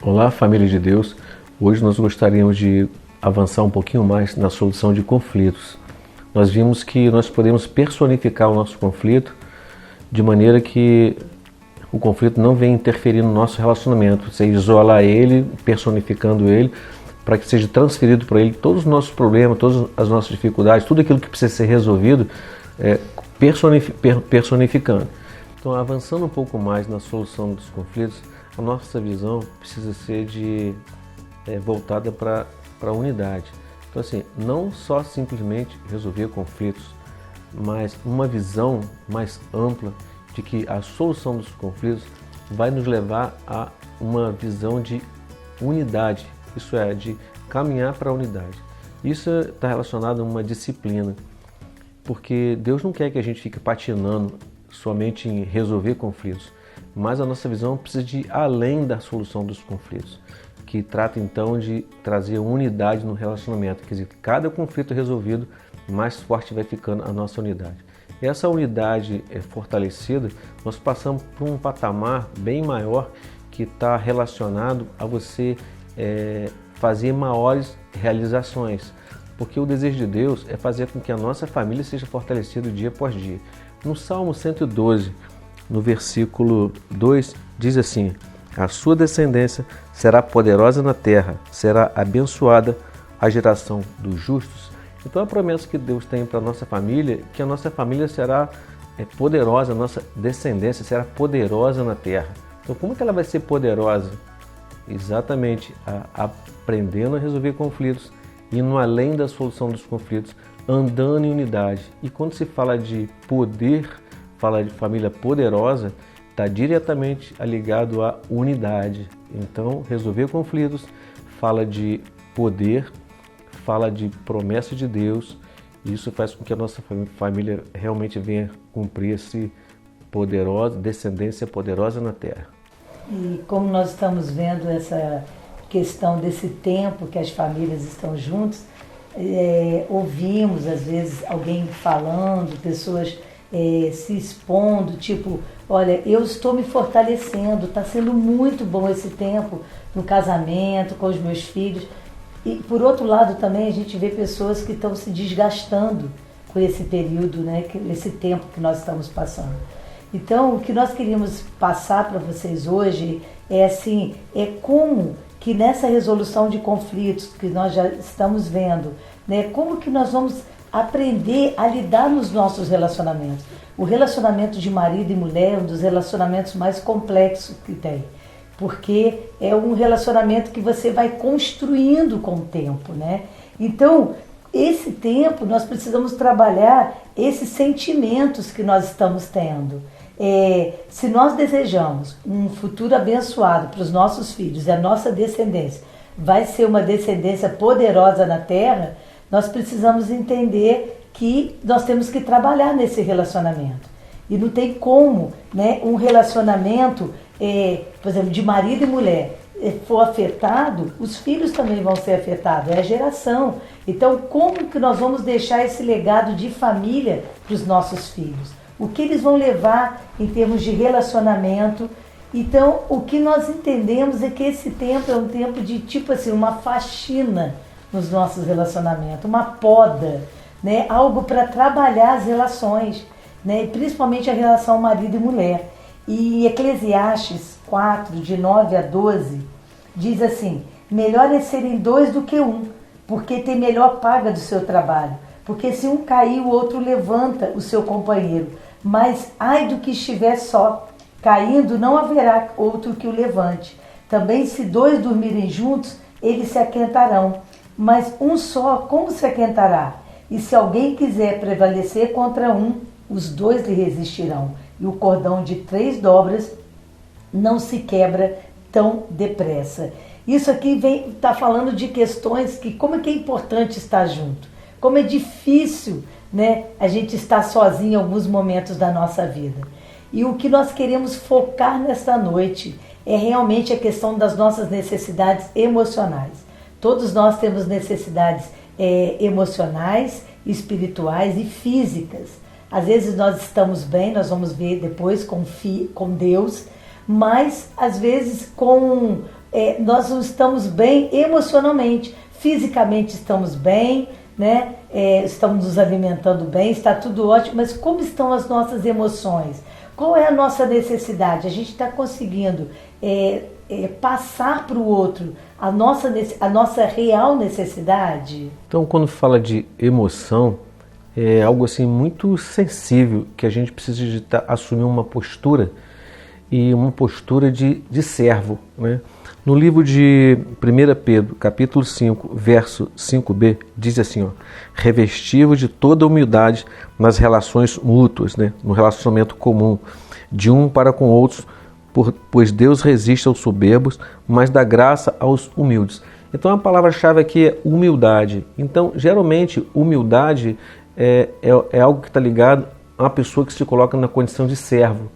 Olá, família de Deus. Hoje nós gostaríamos de avançar um pouquinho mais na solução de conflitos. Nós vimos que nós podemos personificar o nosso conflito de maneira que o conflito não venha interferir no nosso relacionamento. Você isolar ele, personificando ele, para que seja transferido para ele todos os nossos problemas, todas as nossas dificuldades, tudo aquilo que precisa ser resolvido, personificando. Então, avançando um pouco mais na solução dos conflitos, a nossa visão precisa ser voltada para a unidade. Então, assim, não só simplesmente resolver conflitos, mas uma visão mais ampla de que a solução dos conflitos vai nos levar a uma visão de unidade, isso é, de caminhar para a unidade. Isso está relacionado a uma disciplina, porque Deus não quer que a gente fique patinando somente em resolver conflitos, mas a nossa visão precisa de ir além da solução dos conflitos, que trata então de trazer unidade no relacionamento. Quer dizer, cada conflito resolvido, mais forte vai ficando a nossa unidade. E essa unidade fortalecida, nós passamos por um patamar bem maior que está relacionado a você fazer maiores realizações. Porque o desejo de Deus é fazer com que a nossa família seja fortalecida dia após dia. No Salmo 112, no versículo 2, diz assim: a sua descendência será poderosa na terra, será abençoada a geração dos justos. Então a promessa que Deus tem para a nossa família, que a nossa família será poderosa, a nossa descendência será poderosa na terra. Então como que ela vai ser poderosa? Exatamente aprendendo a resolver conflitos, indo além da solução dos conflitos, andando em unidade. E quando se fala de poder, fala de família poderosa, está diretamente ligado à unidade. Então, resolver conflitos fala de poder, fala de promessa de Deus, e isso faz com que a nossa família realmente venha cumprir esse descendência poderosa na terra. E como nós estamos vendo essa questão desse tempo que as famílias estão juntas, ouvimos às vezes alguém falando, pessoas se expondo, tipo, olha, eu estou me fortalecendo, está sendo muito bom esse tempo no casamento, com os meus filhos. E por outro lado também a gente vê pessoas que estão se desgastando com esse período, né, esse tempo que nós estamos passando. Então, o que nós queríamos passar para vocês hoje é como que nessa resolução de conflitos que nós já estamos vendo, né, como que nós vamos aprender a lidar nos nossos relacionamentos. O relacionamento de marido e mulher é um dos relacionamentos mais complexos que tem, porque é um relacionamento que você vai construindo com o tempo, né? Então, esse tempo nós precisamos trabalhar esses sentimentos que nós estamos tendo. Se nós desejamos um futuro abençoado para os nossos filhos e a nossa descendência vai ser uma descendência poderosa na terra, nós precisamos entender que nós temos que trabalhar nesse relacionamento. E não tem como, né, um relacionamento, por exemplo, de marido e mulher, for afetado, os filhos também vão ser afetados, é a geração. Então, como que nós vamos deixar esse legado de família para os nossos filhos? O que eles vão levar em termos de relacionamento? Então, o que nós entendemos é que esse tempo é um tempo de, tipo assim, uma faxina nos nossos relacionamentos, uma poda, né? Algo para trabalhar as relações, né? Principalmente a relação marido e mulher. E Eclesiastes 4, de 9 a 12, diz assim: melhor é serem dois do que um, porque tem melhor paga do seu trabalho. Porque se um cair, o outro levanta o seu companheiro. Mas ai do que estiver só, caindo não haverá outro que o levante. Também se dois dormirem juntos, eles se aquentarão. Mas um só, como se aquentará? E se alguém quiser prevalecer contra um, os dois lhe resistirão. E o cordão de 3 dobras não se quebra tão depressa. Isso aqui está falando de questões que, como é que é importante estar junto. Como é difícil, né, a gente estar sozinho em alguns momentos da nossa vida. E o que nós queremos focar nesta noite é realmente a questão das nossas necessidades emocionais. Todos nós temos necessidades emocionais, espirituais e físicas. Às vezes nós estamos bem, nós vamos ver depois com Deus, mas às vezes com nós não estamos bem emocionalmente, fisicamente estamos bem, né? Estamos nos alimentando bem, está tudo ótimo, mas como estão as nossas emoções? Qual é a nossa necessidade? A gente está conseguindo passar para o outro a nossa real necessidade? Então, quando fala de emoção, é algo assim muito sensível, que a gente precisa assumir uma postura, e uma postura de servo, né? No livro de 1 Pedro, capítulo 5, verso 5b, diz assim, ó: revesti-vos de toda humildade nas relações mútuas, né? No relacionamento comum, de um para com outros, pois Deus resiste aos soberbos, mas dá graça aos humildes. Então a palavra-chave aqui é humildade. Então, geralmente, humildade é algo que está ligado a uma pessoa que se coloca na condição de servo.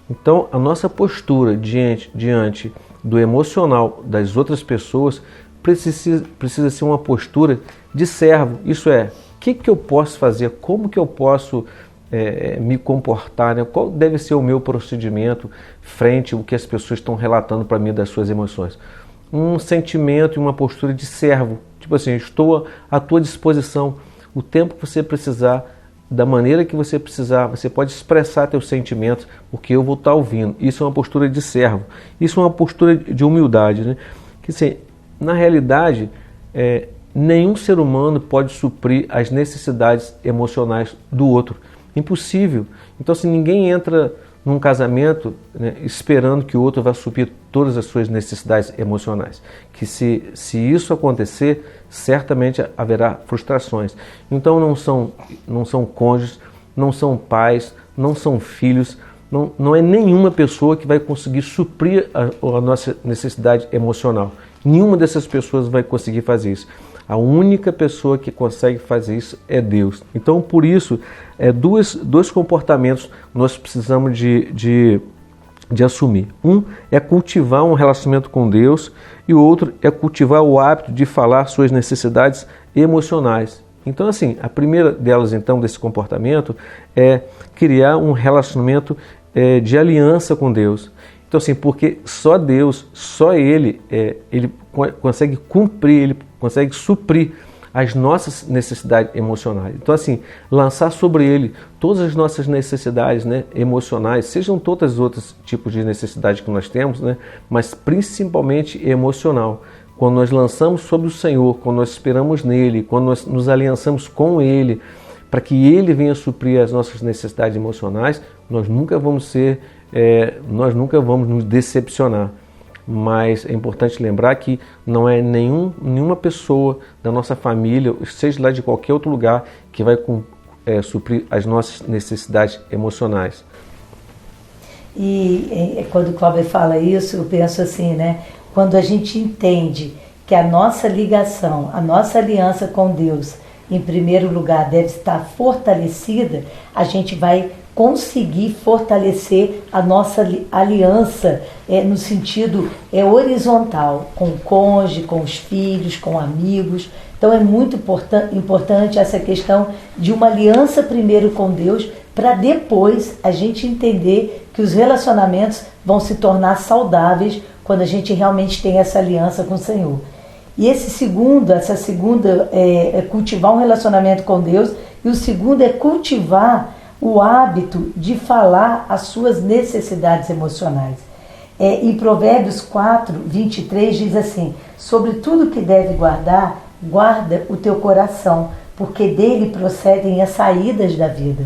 Então, a nossa postura diante do emocional das outras pessoas precisa ser uma postura de servo. Isso é, o que eu posso fazer? Como que eu posso me comportar? Né? Qual deve ser o meu procedimento frente ao que as pessoas estão relatando para mim das suas emoções? Um sentimento e uma postura de servo. Tipo assim, estou à tua disposição. O tempo que você precisar, da maneira que você precisar, você pode expressar teus sentimentos, porque eu vou estar ouvindo. Isso é uma postura de servo. Isso é uma postura de humildade, né? Que, assim, na realidade, nenhum ser humano pode suprir as necessidades emocionais do outro. Impossível. Então, assim, ninguém entra num casamento, né, esperando que o outro vá suprir todas as suas necessidades emocionais. Que se isso acontecer, certamente haverá frustrações. Então não são cônjuges, não são pais, não são filhos, não é nenhuma pessoa que vai conseguir suprir a nossa necessidade emocional. Nenhuma dessas pessoas vai conseguir fazer isso. A única pessoa que consegue fazer isso é Deus. Então, por isso, dois comportamentos nós precisamos de assumir. Um é cultivar um relacionamento com Deus e o outro é cultivar o hábito de falar suas necessidades emocionais. Então, assim, a primeira delas, então, desse comportamento é criar um relacionamento de aliança com Deus. Então, assim, porque só Deus, só Ele consegue cumprir, Ele consegue suprir as nossas necessidades emocionais. Então, assim, lançar sobre Ele todas as nossas necessidades, né, emocionais, sejam todos os outros tipos de necessidades que nós temos, né, mas principalmente emocional. Quando nós lançamos sobre o Senhor, quando nós esperamos nele, quando nós nos aliançamos com Ele, para que Ele venha suprir as nossas necessidades emocionais, nós nunca vamos nos decepcionar. Mas é importante lembrar que não é nenhuma pessoa da nossa família, seja lá de qualquer outro lugar, que vai suprir as nossas necessidades emocionais. E quando o Cláudio fala isso, eu penso assim, né? Quando a gente entende que a nossa ligação, a nossa aliança com Deus, em primeiro lugar, deve estar fortalecida, a gente vai conseguir fortalecer a nossa aliança no sentido horizontal, com o cônjuge, com os filhos, com amigos. Então é muito importante essa questão de uma aliança primeiro com Deus, para depois a gente entender que os relacionamentos vão se tornar saudáveis quando a gente realmente tem essa aliança com o Senhor. E essa segunda é cultivar um relacionamento com Deus, e o segundo é cultivar o hábito de falar as suas necessidades emocionais. Em Provérbios 4, 23 diz assim: sobre tudo que deve guardar, guarda o teu coração, porque dele procedem as saídas da vida.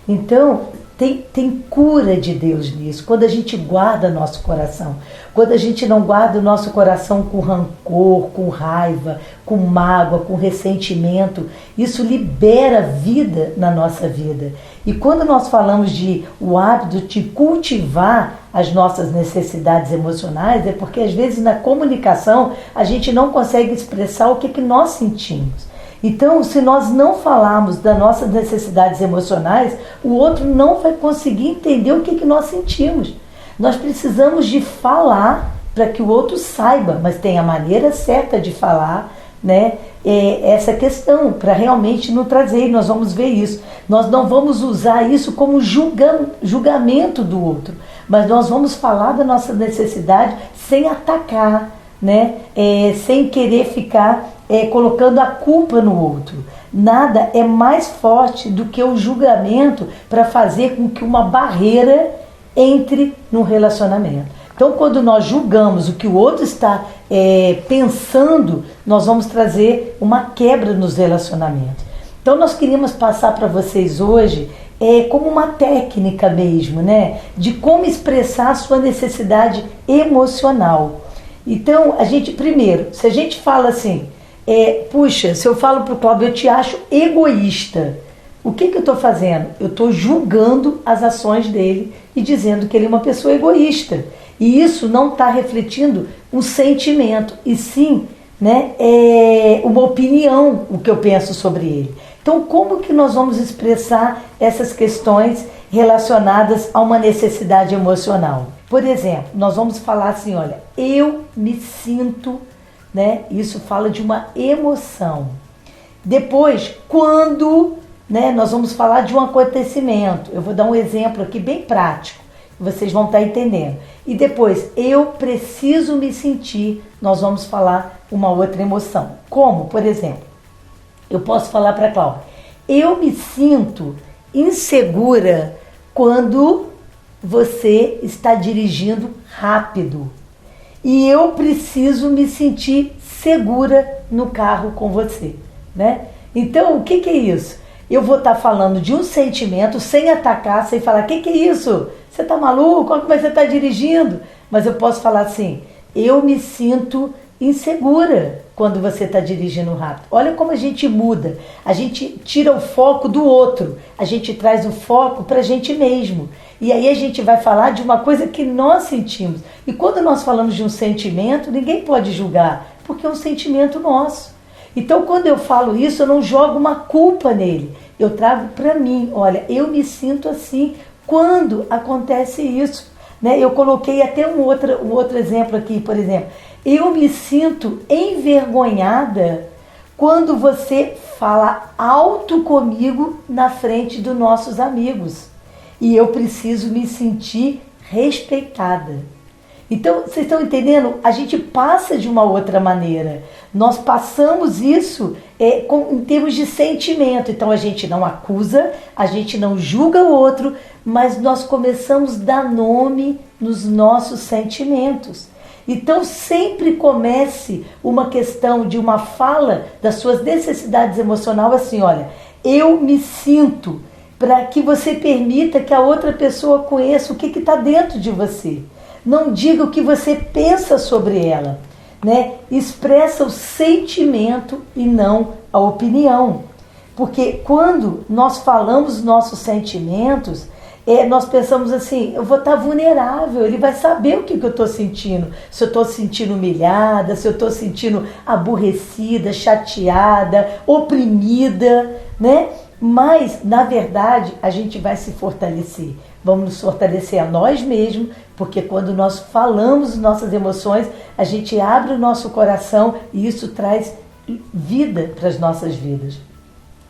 Então, tem cura de Deus nisso, quando a gente guarda nosso coração. Quando a gente não guarda o nosso coração com rancor, com raiva, com mágoa, com ressentimento, isso libera vida na nossa vida. E quando nós falamos de o hábito de cultivar as nossas necessidades emocionais, é porque às vezes na comunicação a gente não consegue expressar o que nós sentimos. Então, se nós não falarmos das nossas necessidades emocionais, o outro não vai conseguir entender o que nós sentimos. Nós precisamos de falar para que o outro saiba, mas tem a maneira certa de falar, né? Essa questão, para realmente nos trazer, nós vamos ver isso. Nós não vamos usar isso como julgamento do outro, mas nós vamos falar da nossa necessidade sem atacar, né? Sem querer ficar colocando a culpa no outro. Nada é mais forte do que o julgamento para fazer com que uma barreira entre no relacionamento. Então, quando nós julgamos o que o outro está pensando, nós vamos trazer uma quebra nos relacionamentos. Então, nós queríamos passar para vocês hoje como uma técnica mesmo, né? De como expressar a sua necessidade emocional. Então, primeiro, se a gente fala assim, puxa, se eu falo para o Cláudio, eu te acho egoísta, o que eu estou fazendo? Eu estou julgando as ações dele e dizendo que ele é uma pessoa egoísta. E isso não está refletindo um sentimento, e sim, né, uma opinião, o que eu penso sobre ele. Então, como que nós vamos expressar essas questões relacionadas a uma necessidade emocional? Por exemplo, nós vamos falar assim, olha, eu me sinto, né? Isso fala de uma emoção. Depois, quando, né, nós vamos falar de um acontecimento. Eu vou dar um exemplo aqui bem prático, vocês vão estar entendendo. E depois, eu preciso me sentir, nós vamos falar uma outra emoção. Como, por exemplo, eu posso falar para a Cláudia, eu me sinto insegura quando você está dirigindo rápido. E eu preciso me sentir segura no carro com você, né? Então, o que é isso? Eu vou estar falando de um sentimento sem atacar, sem falar, o que é isso? Você está maluco? Como você está dirigindo? Mas eu posso falar assim, eu me sinto insegura quando você está dirigindo rápido. Olha como a gente muda. A gente tira o foco do outro. A gente traz o foco para a gente mesmo. E aí a gente vai falar de uma coisa que nós sentimos. E quando nós falamos de um sentimento, ninguém pode julgar, porque é um sentimento nosso. Então, quando eu falo isso, eu não jogo uma culpa nele. Eu trago para mim, olha, eu me sinto assim quando acontece isso, né? Eu coloquei até um outro exemplo aqui, por exemplo. Eu me sinto envergonhada quando você fala alto comigo na frente dos nossos amigos. E eu preciso me sentir respeitada. Então, vocês estão entendendo? A gente passa de uma outra maneira. Nós passamos isso em termos de sentimento. Então, a gente não acusa, a gente não julga o outro, mas nós começamos a dar nome nos nossos sentimentos. Então, sempre comece uma questão de uma fala das suas necessidades emocionais assim, olha, eu me sinto, para que você permita que a outra pessoa conheça o que está dentro de você. Não diga o que você pensa sobre ela, né? Expressa o sentimento e não a opinião. Porque quando nós falamos nossos sentimentos, nós pensamos assim, eu vou estar vulnerável, ele vai saber o que eu estou sentindo. Se eu estou sentindo humilhada, se eu estou sentindo aborrecida, chateada, oprimida, né? Mas, na verdade, a gente vai se fortalecer. Vamos nos fortalecer a nós mesmos, porque quando nós falamos nossas emoções, a gente abre o nosso coração e isso traz vida para as nossas vidas.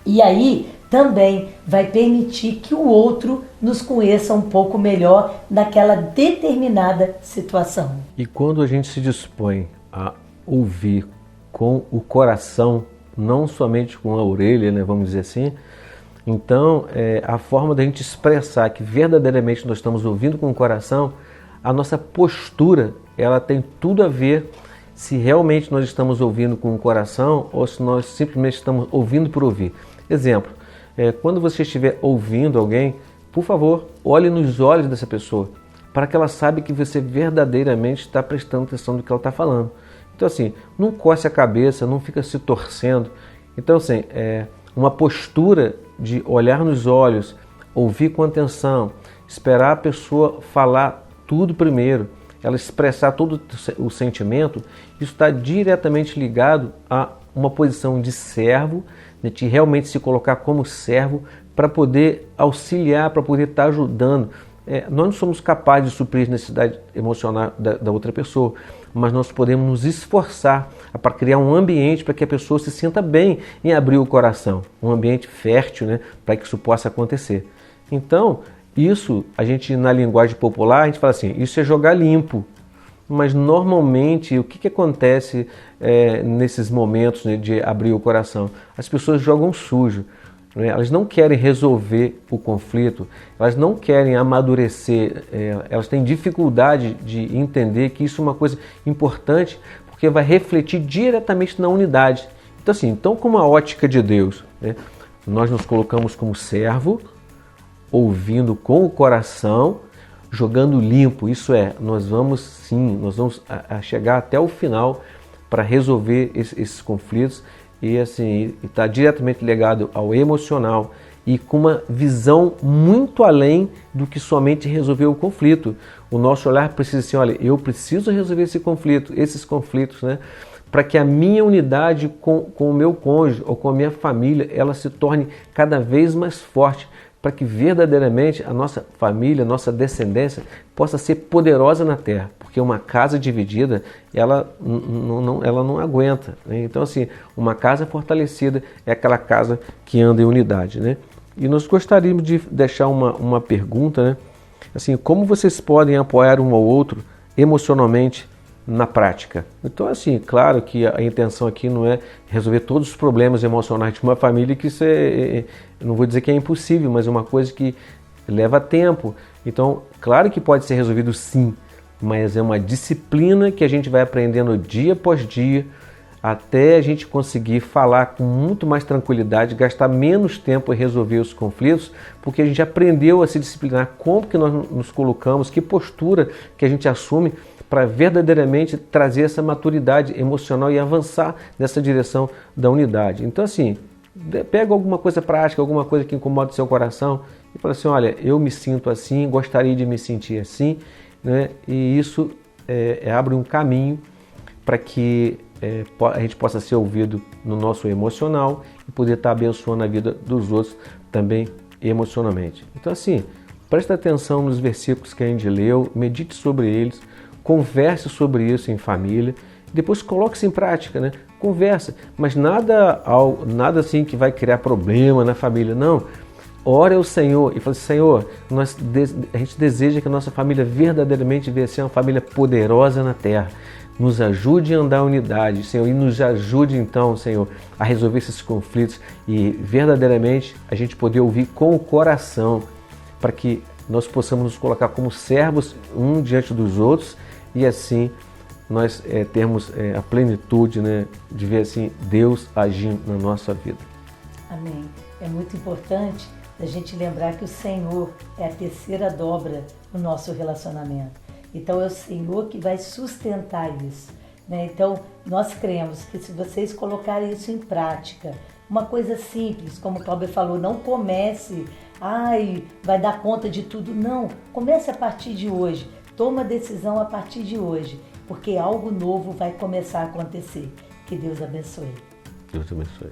E aí também vai permitir que o outro nos conheça um pouco melhor naquela determinada situação. E quando a gente se dispõe a ouvir com o coração, não somente com a orelha, né, vamos dizer assim, então a forma da gente expressar que verdadeiramente nós estamos ouvindo com o coração, a nossa postura, ela tem tudo a ver se realmente nós estamos ouvindo com o coração ou se nós simplesmente estamos ouvindo por ouvir. Exemplo, quando você estiver ouvindo alguém, por favor, olhe nos olhos dessa pessoa, para que ela saiba que você verdadeiramente está prestando atenção no que ela está falando. Então assim, não coce a cabeça, não fica se torcendo. Então assim, uma postura de olhar nos olhos, ouvir com atenção, esperar a pessoa falar tudo primeiro, ela expressar todo o sentimento, isso está diretamente ligado a uma posição de servo, de realmente se colocar como servo para poder auxiliar, para poder estar ajudando. Nós não somos capazes de suprir a necessidade emocional da outra pessoa, mas nós podemos nos esforçar para criar um ambiente para que a pessoa se sinta bem em abrir o coração, um ambiente fértil, né, para que isso possa acontecer. Então, isso, a gente na linguagem popular, a gente fala assim, isso é jogar limpo. Mas normalmente o que acontece nesses momentos, né, de abrir o coração? As pessoas jogam sujo. Elas não querem resolver o conflito, elas não querem amadurecer, elas têm dificuldade de entender que isso é uma coisa importante, porque vai refletir diretamente na unidade. Então assim, como a ótica de Deus, né, nós nos colocamos como servo, ouvindo com o coração, jogando limpo, isso é, nós vamos chegar até o final para resolver esses conflitos, e assim, está diretamente ligado ao emocional e com uma visão muito além do que somente resolver o conflito. O nosso olhar precisa ser, olha, eu preciso resolver esses conflitos, né, para que a minha unidade com o meu cônjuge ou com a minha família, ela se torne cada vez mais forte, para que verdadeiramente a nossa família, a nossa descendência possa ser poderosa na terra, porque uma casa dividida, ela não aguenta, né? Então assim, uma casa fortalecida é aquela casa que anda em unidade, né? E nós gostaríamos de deixar uma pergunta, né? Assim, como vocês podem apoiar um ao outro emocionalmente na prática? Então assim, claro que a intenção aqui não é resolver todos os problemas emocionais de uma família, que isso não vou dizer que é impossível, mas é uma coisa que leva tempo. Então, claro que pode ser resolvido sim, mas é uma disciplina que a gente vai aprendendo dia após dia, até a gente conseguir falar com muito mais tranquilidade, gastar menos tempo em resolver os conflitos, porque a gente aprendeu a se disciplinar, como que nós nos colocamos, que postura que a gente assume para verdadeiramente trazer essa maturidade emocional e avançar nessa direção da unidade. Então assim, pega alguma coisa prática, alguma coisa que incomoda o seu coração e fala assim, olha, eu me sinto assim, gostaria de me sentir assim, né? E isso abre um caminho para que a gente possa ser ouvido no nosso emocional e poder estar abençoando a vida dos outros também emocionalmente. Então assim, presta atenção nos versículos que a gente leu, medite sobre eles, converse sobre isso em família, depois coloque isso em prática, né? Conversa, mas nada assim que vai criar problema na família, não. Ore ao Senhor e fale, Senhor, a gente deseja que a nossa família verdadeiramente venha ser uma família poderosa na terra. Nos ajude a andar em unidade, Senhor, e nos ajude então, Senhor, a resolver esses conflitos e verdadeiramente a gente poder ouvir com o coração, para que nós possamos nos colocar como servos um diante dos outros e assim nós termos a plenitude, né, de ver assim Deus agindo na nossa vida. Amém. É muito importante a gente lembrar que o Senhor é a terceira dobra no nosso relacionamento. Então é o Senhor que vai sustentar isso, né? Então nós cremos que se vocês colocarem isso em prática, uma coisa simples, como o Cláudio falou, não comece, vai dar conta de tudo. Não, comece a partir de hoje. Toma decisão a partir de hoje, porque algo novo vai começar a acontecer. Que Deus abençoe. Deus abençoe.